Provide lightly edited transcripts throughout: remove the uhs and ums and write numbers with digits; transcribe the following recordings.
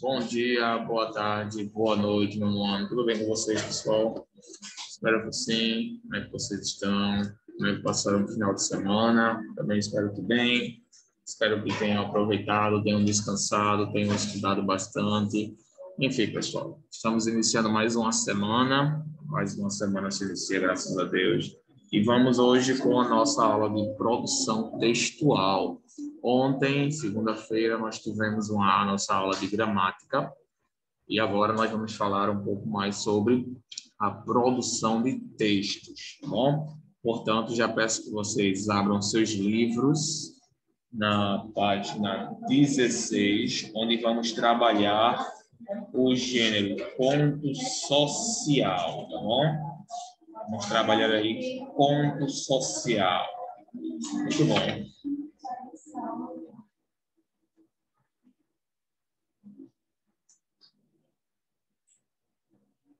Bom dia, boa tarde, boa noite, meu ano. Tudo bem com vocês, pessoal? Espero que sim. Como é que vocês estão? Como é que passaram o final de semana? Também espero que bem. Espero que tenham aproveitado, tenham descansado, tenham estudado bastante. Enfim, pessoal, estamos iniciando mais uma semana se inicia, graças a Deus. E vamos hoje com a nossa aula de produção textual. Ontem, segunda-feira, nós tivemos a nossa aula de gramática e agora nós vamos falar um pouco mais sobre a produção de textos, tá bom? Portanto, já peço que vocês abram seus livros na página 16, onde vamos trabalhar o gênero conto social, tá bom? Vamos trabalhar aí conto social. Muito bom.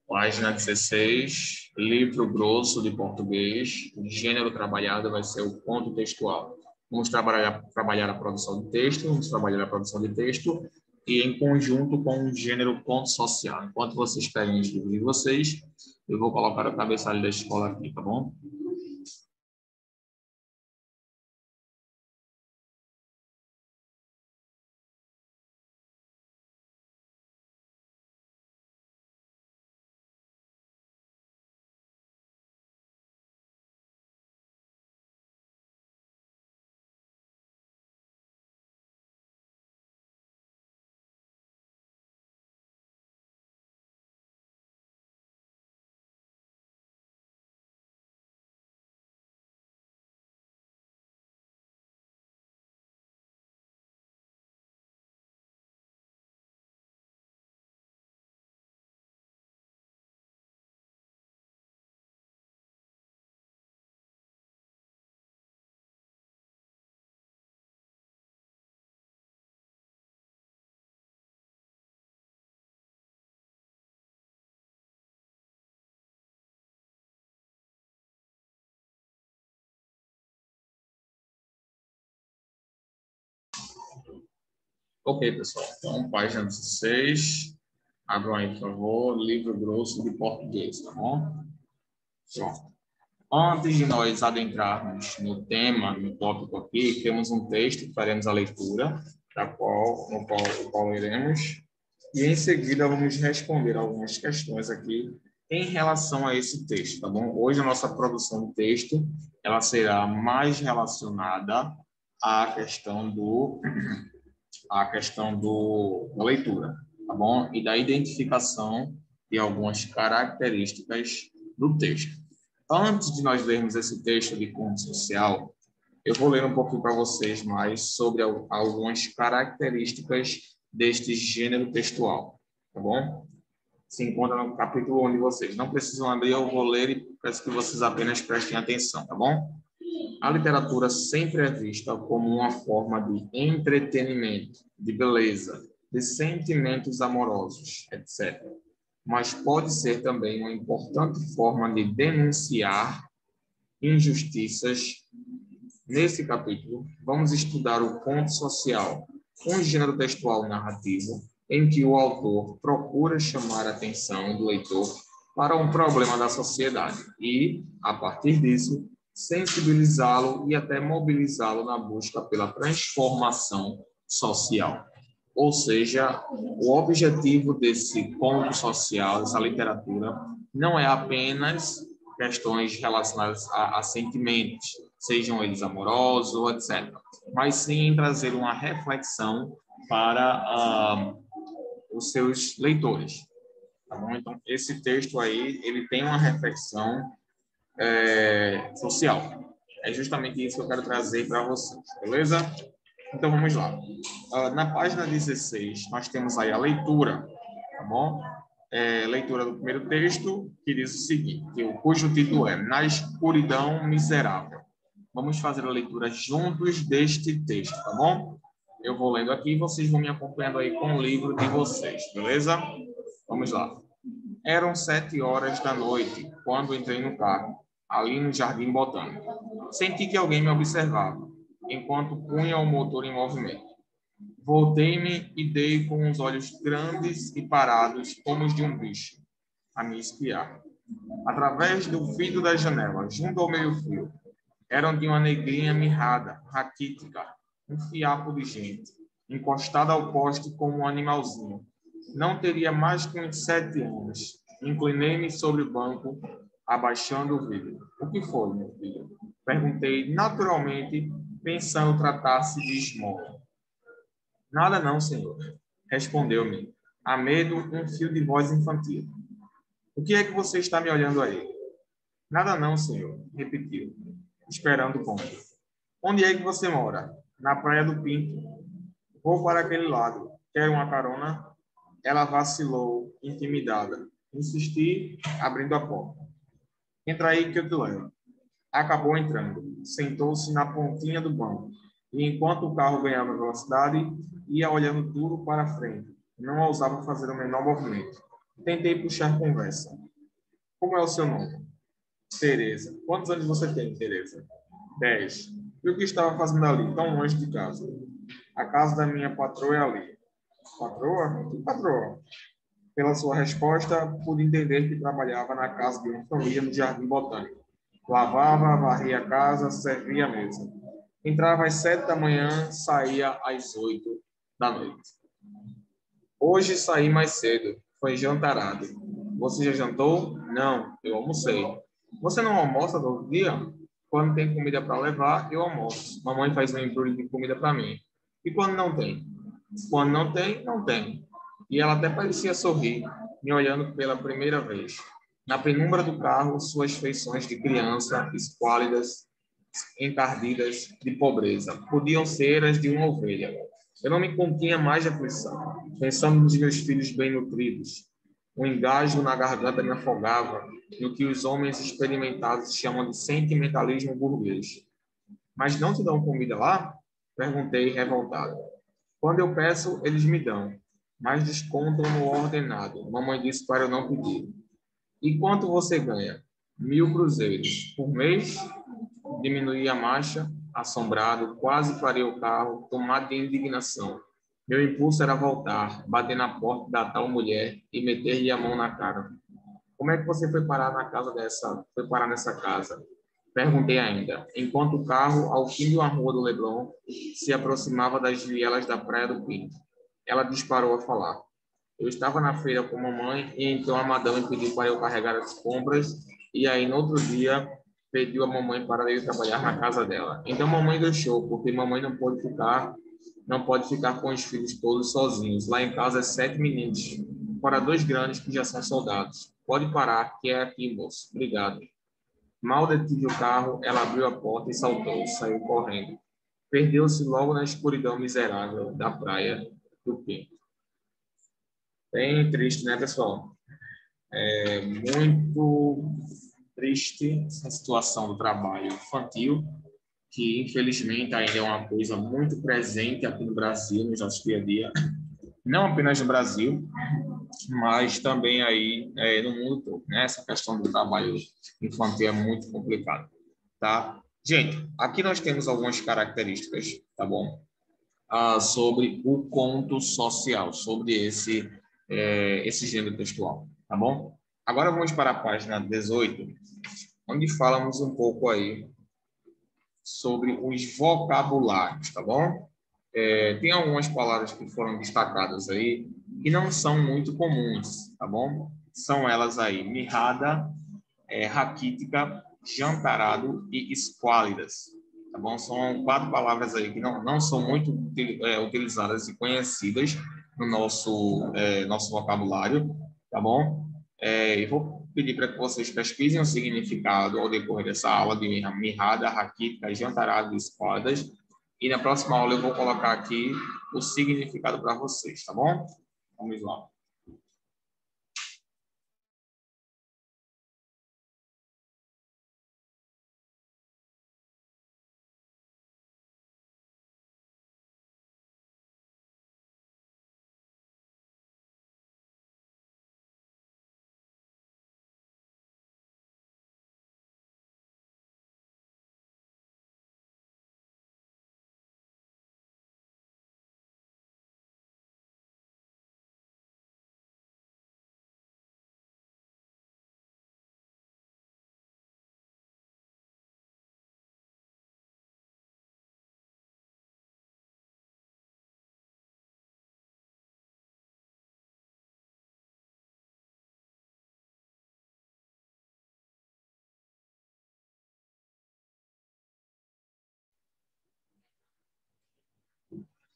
Página 16, livro grosso de português, o gênero trabalhado vai ser o conto textual. Vamos trabalhar a produção de texto, e em conjunto com o gênero conto social. Enquanto vocês pegam os livros de vocês, eu vou colocar o cabeçalho da escola aqui, tá bom? Ok, pessoal. Então, página 16. Abram aí, por favor, livro grosso de português, tá bom? Pronto. Antes de nós adentrarmos no tema, no tópico aqui, temos um texto que faremos a leitura, no qual iremos, e em seguida vamos responder algumas questões aqui em relação a esse texto, tá bom? Hoje a nossa produção de texto, ela será mais relacionada da leitura, tá bom? E da identificação de algumas características do texto. Antes de nós lermos esse texto de conto social, eu vou ler um pouquinho para vocês mais sobre algumas características deste gênero textual, tá bom? Se encontra no capítulo 1 de vocês. Não precisam abrir, eu vou ler e peço que vocês apenas prestem atenção, tá bom? A literatura sempre é vista como uma forma de entretenimento, de beleza, de sentimentos amorosos, etc. Mas pode ser também uma importante forma de denunciar injustiças. Nesse capítulo, vamos estudar o conto social, um gênero textual narrativo em que o autor procura chamar a atenção do leitor para um problema da sociedade e, a partir disso, sensibilizá-lo e até mobilizá-lo na busca pela transformação social. Ou seja, o objetivo desse conto social, dessa literatura, não é apenas questões relacionadas a sentimentos, sejam eles amorosos, etc., mas sim trazer uma reflexão para os seus leitores. Tá bom? Então, esse texto aí, ele tem uma reflexão social. É justamente isso que eu quero trazer para vocês, beleza? Então, vamos lá. Na página 16, nós temos aí a leitura, tá bom? Leitura do primeiro texto, que diz o seguinte, cujo título é Na Escuridão Miserável. Vamos fazer a leitura juntos deste texto, tá bom? Eu vou lendo aqui e vocês vão me acompanhando aí com o livro de vocês, beleza? Vamos lá. Eram 7 horas da noite, quando entrei no carro, ali no Jardim Botânico. Senti que alguém me observava, enquanto punha o motor em movimento. Voltei-me e dei com os olhos grandes e parados, como os de um bicho, a me espiar. Através do vidro da janela, junto ao meio-fio, eram de uma negrinha mirrada, raquítica, um fiapo de gente, encostada ao poste como um animalzinho. Não teria mais que uns 7 anos. Inclinei-me sobre o banco, abaixando o vidro. O que foi, meu filho? Perguntei naturalmente, pensando tratar-se de esmola. Nada não, senhor. Respondeu-me. A medo, um fio de voz infantil. O que é que você está me olhando aí? Nada não, senhor. Repetiu, esperando o ponto. Onde é que você mora? Na Praia do Pinto. Vou para aquele lado. Quer uma carona? Ela vacilou, intimidada. Insisti, abrindo a porta. Entra aí que eu te levo. Acabou entrando. Sentou-se na pontinha do banco. E enquanto o carro ganhava velocidade, ia olhando duro para frente. Não ousava fazer o menor movimento. Tentei puxar conversa. Como é o seu nome? Tereza. Quantos anos você tem, Tereza? 10. E o que estava fazendo ali, tão longe de casa? A casa da minha patroa é ali. Patroa? Que patroa? Pela sua resposta, pude entender que trabalhava na casa de uma família no Jardim Botânico. Lavava, varria a casa, servia a mesa. Entrava às 7 da manhã, saía às 8 da noite. Hoje saí mais cedo. Foi jantarado. Você já jantou? Não, eu almocei. Você não almoça todo dia? Quando tem comida para levar, eu almoço. Mamãe faz um embrulho de comida para mim. E quando não tem? Quando não tem, não tem. E ela até parecia sorrir, me olhando pela primeira vez. Na penumbra do carro, suas feições de criança, esquálidas, encardidas de pobreza, podiam ser as de uma ovelha. Eu não me continha mais de aflição, pensando nos meus filhos bem nutridos. O engasgo na garganta me afogava no que os homens experimentados chamam de sentimentalismo burguês. Mas não te dão comida lá? Perguntei revoltado. Quando eu peço, eles me dão, mas descontam no ordenado. Mamãe disse para eu não pedir. E quanto você ganha? 1.000 cruzeiros por mês? Diminuí a marcha, assombrado, quase parei o carro, tomado de indignação. Meu impulso era voltar, bater na porta da tal mulher e meter-lhe a mão na cara. Como é que você foi parar na casa dessa? Foi parar nessa casa? Perguntei ainda, enquanto o carro, ao fim de uma rua do Leblon, se aproximava das vielas da Praia do Pinto. Ela disparou a falar. Eu estava na feira com a mamãe e então a madame pediu para eu carregar as compras e aí no outro dia pediu a mamãe para ir trabalhar na casa dela. Então a mamãe deixou, porque mamãe não pode ficar com os filhos todos sozinhos. Lá em casa é 7 meninos, para 2 grandes que já são soldados. Pode parar, que é aqui, moço. Obrigado. Mal detive o carro, ela abriu a porta e saltou, saiu correndo. Perdeu-se logo na escuridão miserável da praia do Pinto. Bem triste, né, pessoal? É muito triste essa situação do trabalho infantil, que infelizmente ainda é uma coisa muito presente aqui no Brasil, no nosso dia a dia. Não apenas no Brasil, mas também aí no mundo todo, né? Essa questão do trabalho infantil é muito complicada, tá? Gente, aqui nós temos algumas características, tá bom? Sobre o conto social, sobre esse gênero textual, tá bom? Agora vamos para a página 18, onde falamos um pouco aí sobre os vocabulários, tá bom? Tem algumas palavras que foram destacadas aí que não são muito comuns, tá bom? São elas aí, mirrada, raquítica, jantarado e esquálidas, tá bom? São 4 palavras aí que não são muito utilizadas e conhecidas no nosso vocabulário, tá bom? E vou pedir para que vocês pesquisem o significado ao decorrer dessa aula de mirrada, raquítica, jantarado e esquálidas, e na próxima aula eu vou colocar aqui o significado para vocês, tá bom? Vamos lá.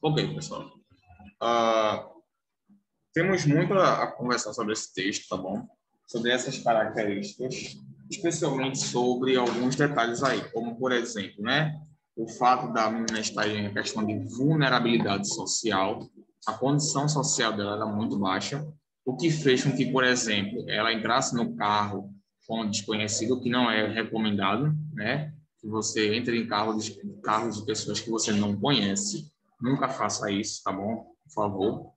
Ok, pessoal. Ah, temos muito a conversar sobre esse texto, tá bom? Sobre essas características, especialmente sobre alguns detalhes aí, como, por exemplo, né? O fato da menina estar em questão de vulnerabilidade social, a condição social dela era muito baixa, o que fez com que, por exemplo, ela entrasse no carro com um desconhecido, que não é recomendado, né? Que você entre em carros de pessoas que você não conhece. Nunca faça isso, tá bom? Por favor.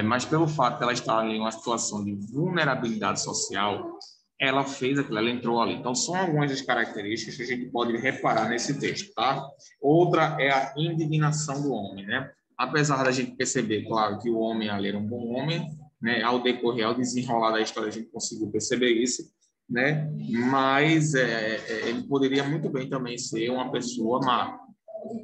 Mas pelo fato de ela estar em uma situação de vulnerabilidade social, ela fez aquilo, ela entrou ali. Então, são algumas das características que a gente pode reparar nesse texto, tá? Outra é a indignação do homem, né? Apesar da gente perceber, claro, que o homem ali era um bom homem, né? Ao decorrer, ao desenrolar da história, a gente conseguiu perceber isso, né? Mas ele poderia muito bem também ser uma pessoa má.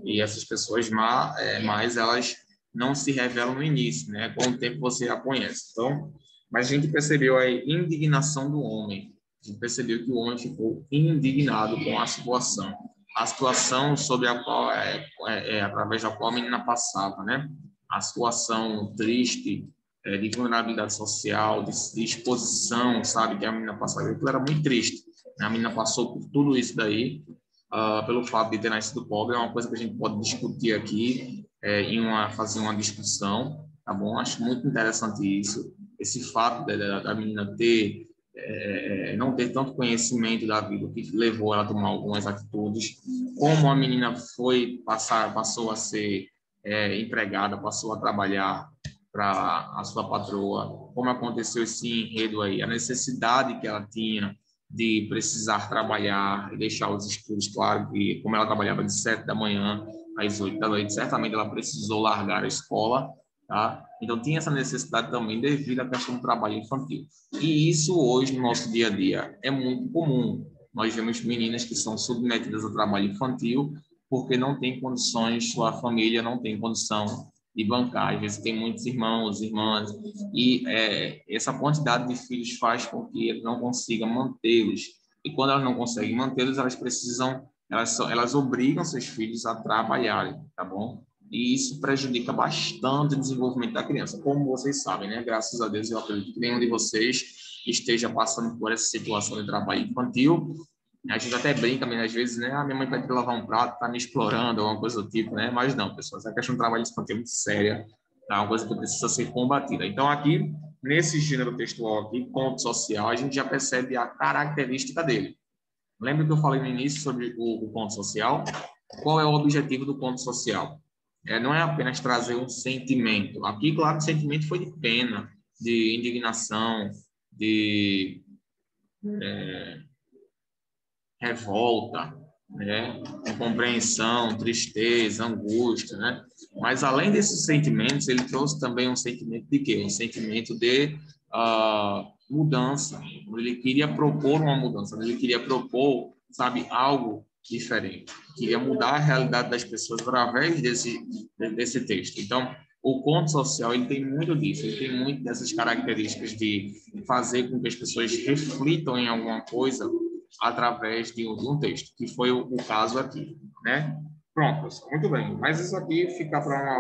E essas pessoas más, elas não se revelam no início, né? Com o tempo você a conhece. Então, mas a gente percebeu a indignação do homem. A gente percebeu que o homem ficou indignado com a situação sobre a qual através da qual a menina passava, né? A situação triste, de vulnerabilidade social, de exposição, sabe, que a menina passava. Aquilo era muito triste. A menina passou por tudo isso daí, pelo fato de ter nascido pobre, é uma coisa que a gente pode discutir aqui, fazer uma discussão, tá bom? Acho muito interessante isso, esse fato da menina não ter tanto conhecimento da vida, o que levou ela a tomar algumas atitudes, como a menina passou a ser empregada, passou a trabalhar para a sua patroa, como aconteceu esse enredo aí, a necessidade que ela tinha de precisar trabalhar e deixar os estudos, claro, que como ela trabalhava de 7 da manhã às 8 da noite, certamente ela precisou largar a escola, tá? Então tinha essa necessidade também devido à questão do trabalho infantil. E isso hoje no nosso dia a dia é muito comum. Nós vemos meninas que são submetidas ao trabalho infantil porque não tem condições, sua família não tem condição de bancar. Às vezes tem muitos irmãos, irmãs, e essa quantidade de filhos faz com que ele não consiga mantê-los. E quando elas não conseguem mantê-los, elas obrigam seus filhos a trabalharem, tá bom? E isso prejudica bastante o desenvolvimento da criança. Como vocês sabem, né? Graças a Deus, eu acredito que nenhum de vocês esteja passando por essa situação de trabalho infantil. A gente até brinca, às vezes, né? Ah, minha mãe pede para lavar um prato, tá me explorando, alguma coisa do tipo, né? Mas não, pessoal, essa questão do trabalho infantil é muito séria, tá? Uma coisa que precisa ser combatida. Então, aqui, nesse gênero textual aqui, ponto social, a gente já percebe a característica dele. Lembra que eu falei no início sobre o ponto social? Qual é o objetivo do ponto social? Não é apenas trazer um sentimento. Aqui, claro, o sentimento foi de pena, de indignação, de revolta, né? Incompreensão, tristeza, angústia, né? Mas além desses sentimentos, ele trouxe também um sentimento de quê? Um sentimento de mudança. Ele queria propor uma mudança, ele queria propor, sabe, algo diferente. Queria mudar a realidade das pessoas através desse texto. Então, o conto social ele tem muito disso, ele tem muito dessas características de fazer com que as pessoas reflitam em alguma coisa através de um texto, que foi o caso aqui, né? Pronto, pessoal, muito bem. Mas isso aqui fica para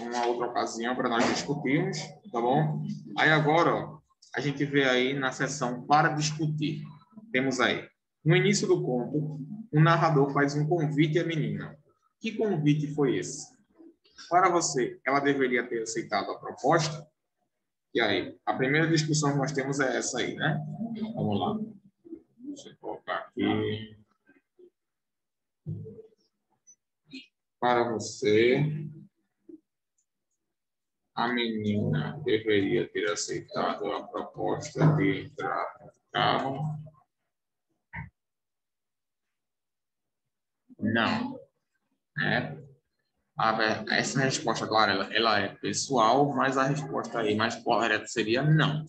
uma outra ocasião para nós discutirmos, tá bom? Aí agora, ó, a gente vê aí na seção para discutir. Temos aí, no início do conto, o narrador faz um convite à menina. Que convite foi esse? Para você, ela deveria ter aceitado a proposta? E aí, a primeira discussão que nós temos é essa aí, né? Vamos lá. Deixa eu colocar aqui. Para você, a menina deveria ter aceitado a proposta de entrar no carro? Não, né? Essa resposta, claro, ela é pessoal, mas a resposta aí mais correta seria não.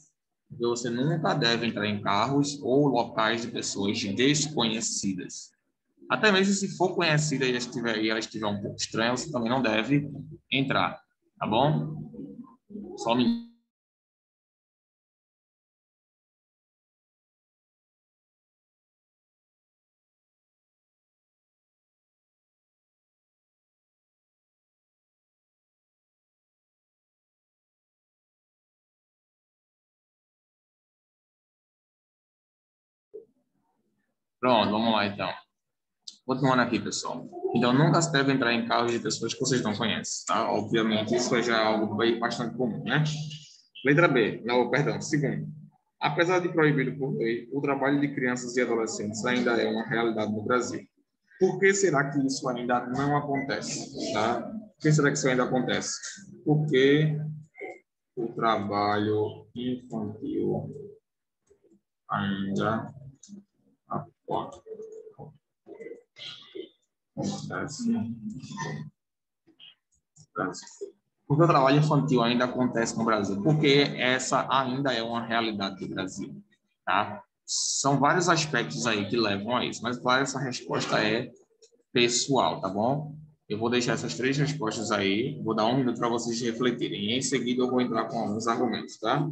Porque você nunca deve entrar em carros ou locais de pessoas desconhecidas. Até mesmo se for conhecida e ela estiver um pouco estranha, você também não deve entrar, tá bom? Só me Pronto, vamos lá então. Continuando aqui, pessoal. Então, nunca se deve entrar em carros de pessoas que vocês não conhecem, tá? Obviamente, isso é já algo bastante comum, né? Letra B, não, perdão, segundo. Apesar de proibido por lei, o trabalho de crianças e adolescentes ainda é uma realidade no Brasil. Por que será que isso ainda não acontece, tá? Por que será que isso ainda acontece? Porque o trabalho infantil ainda acontece. Porque o trabalho infantil ainda acontece no Brasil, porque essa ainda é uma realidade do Brasil, tá? São vários aspectos aí que levam a isso, mas claro, essa resposta é pessoal, tá bom? Eu vou deixar essas três respostas aí, vou dar um minuto para vocês refletirem. E em seguida eu vou entrar com alguns argumentos, tá?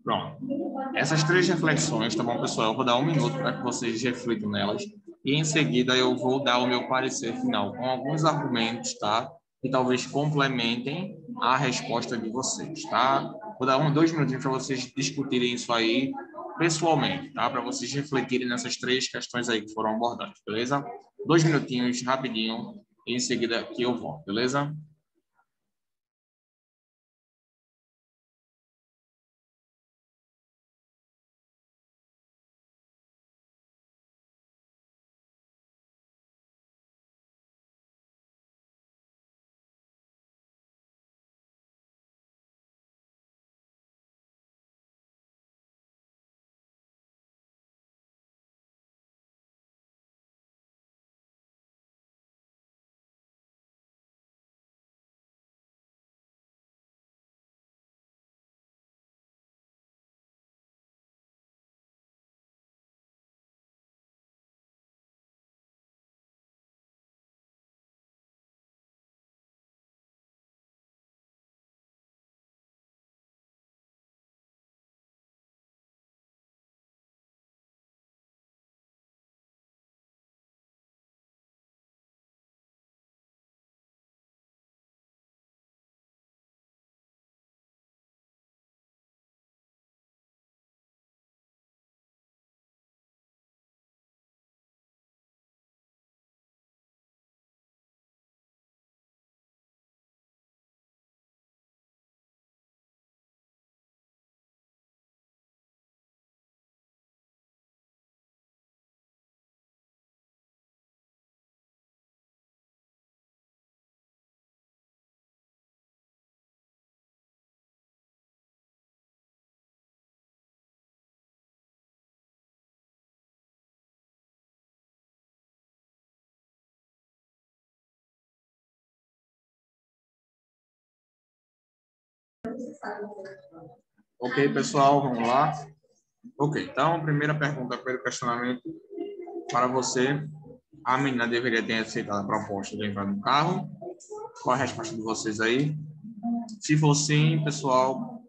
Pronto. Essas três reflexões, tá bom, pessoal? Eu vou dar um minuto para que vocês reflitam nelas. E em seguida eu vou dar o meu parecer final com alguns argumentos, tá? Que talvez complementem a resposta de vocês, tá? Vou dar 2 minutinhos para vocês discutirem isso aí pessoalmente, tá? Para vocês refletirem nessas três questões aí que foram abordadas, beleza? 2 minutinhos, rapidinho, e em seguida que eu volto, beleza? Ok, pessoal, vamos lá. Ok, então, primeira pergunta, primeiro questionamento para você. A menina deveria ter aceitado a proposta de entrar no carro? Qual a resposta de vocês aí? Se for sim, pessoal,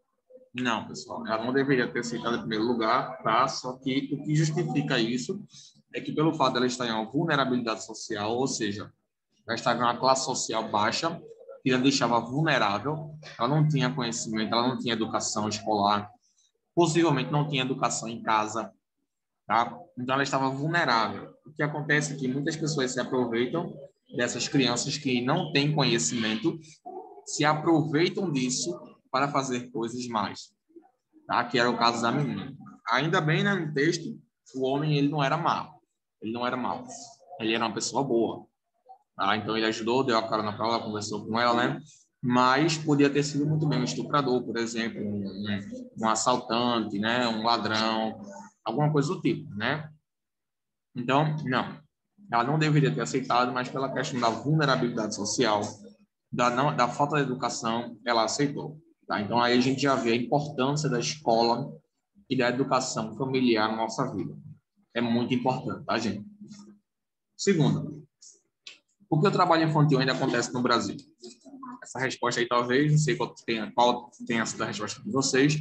não, pessoal. Ela não deveria ter aceitado em primeiro lugar, tá? Só que o que justifica isso é que pelo fato dela estar em uma vulnerabilidade social, ou seja, ela estava em uma classe social baixa, que a deixava vulnerável, ela não tinha conhecimento, ela não tinha educação escolar, possivelmente não tinha educação em casa, tá? Então ela estava vulnerável. O que acontece é que muitas pessoas se aproveitam dessas crianças que não têm conhecimento, se aproveitam disso para fazer coisas mais, tá? Que era o caso da menina. Ainda bem, né, no texto, o homem ele não era mau, ele não era mau, ele era uma pessoa boa, tá? Então ele ajudou, deu a cara na prova, conversou com ela, né? Mas podia ter sido muito bem um estuprador, por exemplo, um assaltante, né? Um ladrão, alguma coisa do tipo, né? Então, não. Ela não deveria ter aceitado, mas pela questão da vulnerabilidade social, da falta de educação, ela aceitou. Tá? Então, aí a gente já vê a importância da escola e da educação familiar na nossa vida. É muito importante, tá, gente? Segundo, por que o trabalho infantil ainda acontece no Brasil? essa resposta aí, talvez, não sei qual tenha sido a resposta de vocês,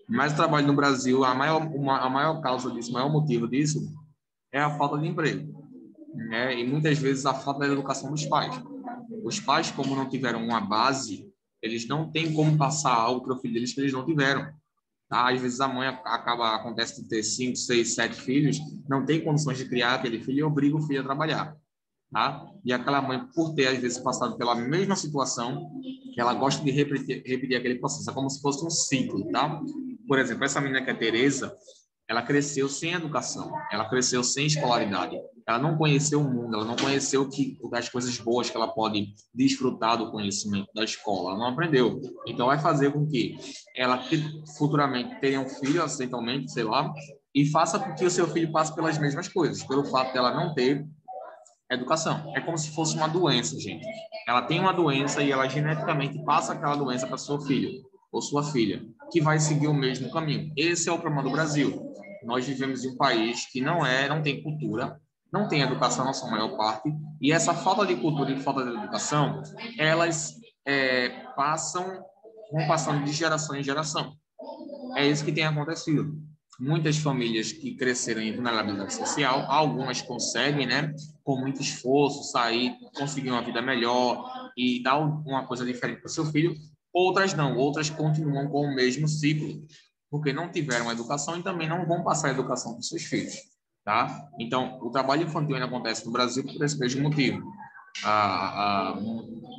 mas o trabalho no Brasil, a maior causa disso, o maior motivo disso é a falta de emprego, né? E muitas vezes a falta da educação dos pais. Os pais, como não tiveram uma base, eles não têm como passar algo para o filho deles que eles não tiveram. Tá? Às vezes a mãe acontece de ter 5, 6, 7 filhos, não tem condições de criar aquele filho e obriga o filho a trabalhar. Tá? E aquela mãe, por ter às vezes passado pela mesma situação, ela gosta de repetir aquele processo, é como se fosse um ciclo, tá? Por exemplo, essa menina que é Tereza, ela cresceu sem educação, ela cresceu sem escolaridade, ela não conheceu o mundo, ela não conheceu das coisas boas que ela pode desfrutar do conhecimento da escola, ela não aprendeu. Então, vai fazer com que ela futuramente tenha um filho, acidentalmente, sei lá, e faça com que o seu filho passe pelas mesmas coisas, pelo fato dela não ter educação. É como se fosse uma doença, gente. Ela tem uma doença e ela geneticamente passa aquela doença para seu filho ou sua filha, que vai seguir o mesmo caminho. Esse é o problema do Brasil. Nós vivemos em um país que não tem cultura, não tem educação na sua maior parte, e essa falta de cultura e falta de educação, elas vão passando de geração em geração. É isso que tem acontecido. Muitas famílias que cresceram em vulnerabilidade social, algumas conseguem, né, com muito esforço, sair, conseguir uma vida melhor e dar uma coisa diferente para seu filho. Outras não, outras continuam com o mesmo ciclo, porque não tiveram educação e também não vão passar a educação para os seus filhos, tá? Então, o trabalho infantil ainda acontece no Brasil por esse mesmo motivo. A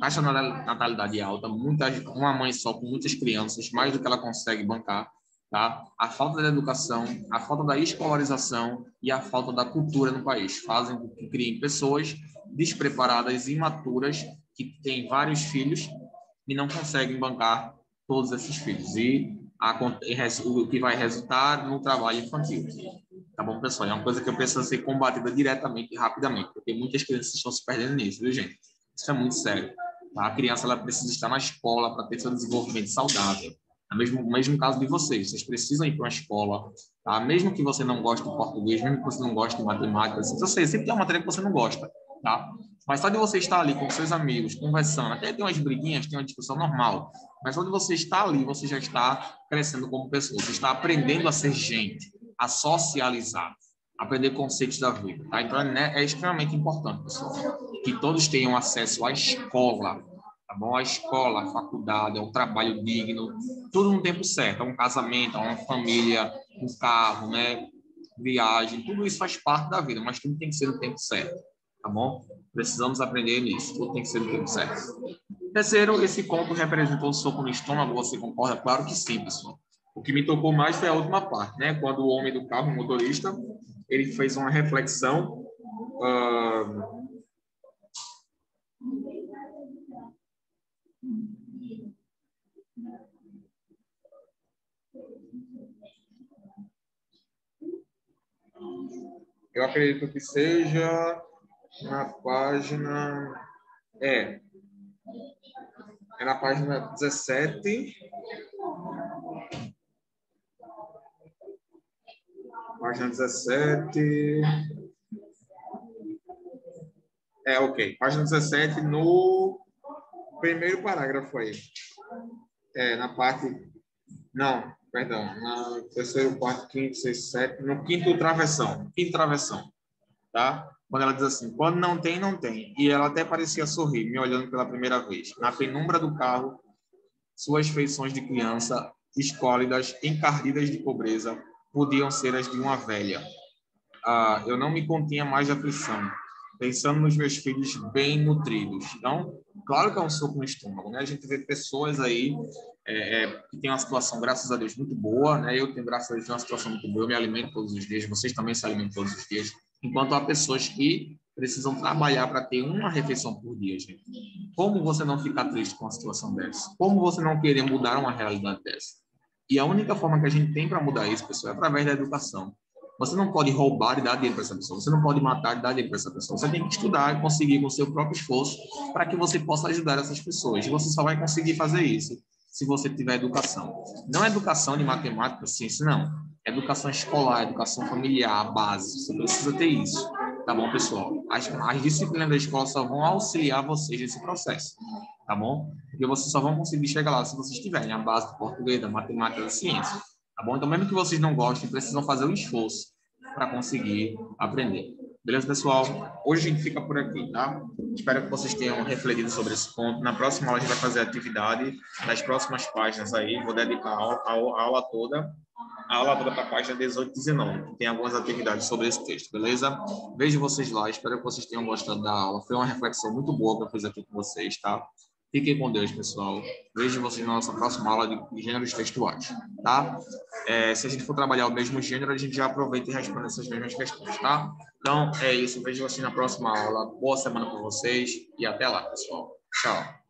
taxa de natalidade alta, uma mãe só com muitas crianças, mais do que ela consegue bancar, tá? A falta da educação, a falta da escolarização e a falta da cultura no país fazem com que criem pessoas despreparadas, imaturas, que têm vários filhos e não conseguem bancar todos esses filhos. O que vai resultar no trabalho infantil. Tá bom, pessoal? É uma coisa que precisa ser combatida diretamente e rapidamente, porque muitas crianças estão se perdendo nisso, viu, gente? Isso é muito sério. Tá? A criança ela precisa estar na escola para ter seu desenvolvimento saudável. É o mesmo caso de vocês precisam ir para uma escola, tá? Mesmo que você não goste de português, mesmo que você não goste de matemática, eu sei, sempre tem uma matéria que você não gosta, tá? Mas só de você estar ali com seus amigos, conversando, até tem umas briguinhas, tem uma discussão normal, mas só de você estar ali, você já está crescendo como pessoa, você está aprendendo a ser gente, a socializar, aprender conceitos da vida, tá? Então é extremamente importante, pessoal, que todos tenham acesso à escola, tá bom? A escola, a faculdade, ao trabalho digno, tudo no tempo certo, é um casamento, é uma família, um carro, né? Viagem, tudo isso faz parte da vida, mas tudo tem que ser no tempo certo, tá bom? Precisamos aprender nisso, tudo tem que ser no tempo certo. Terceiro, esse conto representou um soco no estômago, você concorda? Claro que sim, pessoal. O que me tocou mais foi a última parte, né? Quando o homem do carro, o motorista, ele fez uma reflexão. Eu acredito que seja na página. É na página 17. Página 17. Ok. Página 17, no primeiro parágrafo aí. Na parte. Não, perdão. Na terceiro, quarto, quinto, sexto, sétimo. No quinto travessão. Quinto travessão. Tá? Quando ela diz assim: quando não tem, não tem. E ela até parecia sorrir, me olhando pela primeira vez. Na penumbra do carro, suas feições de criança, escólidas, encardidas de pobreza, podiam ser as de uma velha. Eu não me continha mais de aflição, pensando nos meus filhos bem nutridos. Então, claro que é um soco no estômago, né? A gente vê pessoas aí que têm uma situação, graças a Deus, muito boa, né? Eu tenho, graças a Deus, uma situação muito boa, eu me alimento todos os dias, vocês também se alimentam todos os dias, enquanto há pessoas que precisam trabalhar para ter uma refeição por dia, gente. Como você não ficar triste com uma situação dessa? Como você não querer mudar uma realidade dessa? E a única forma que a gente tem para mudar isso, pessoal, é através da educação. Você não pode roubar e dar dinheiro para essa pessoa. Você não pode matar e dar dinheiro para essa pessoa. Você tem que estudar e conseguir com o seu próprio esforço para que você possa ajudar essas pessoas. E você só vai conseguir fazer isso se você tiver educação. Não é educação de matemática, ciência, não. É educação escolar, educação familiar, a base. Você precisa ter isso. Tá bom, pessoal? As disciplinas da escola só vão auxiliar vocês nesse processo. tá bom? Porque vocês só vão conseguir chegar lá se vocês tiverem a base do português, da matemática, da ciência, tá bom? Então, mesmo que vocês não gostem, precisam fazer o esforço para conseguir aprender. Beleza, pessoal? Hoje a gente fica por aqui, tá? Espero que vocês tenham refletido sobre esse ponto. Na próxima aula a gente vai fazer a atividade das próximas páginas aí. Vou dedicar a aula toda para a página 18 e 19, que tem algumas atividades sobre esse texto, beleza? Vejo vocês lá, espero que vocês tenham gostado da aula. Foi uma reflexão muito boa que eu fiz aqui com vocês, tá? Fiquem com Deus, pessoal. Vejo vocês na nossa próxima aula de gêneros textuais, tá? Se a gente for trabalhar o mesmo gênero, a gente já aproveita e responde essas mesmas questões, tá? Então, é isso. Vejo vocês na próxima aula. Boa semana para vocês e até lá, pessoal. Tchau.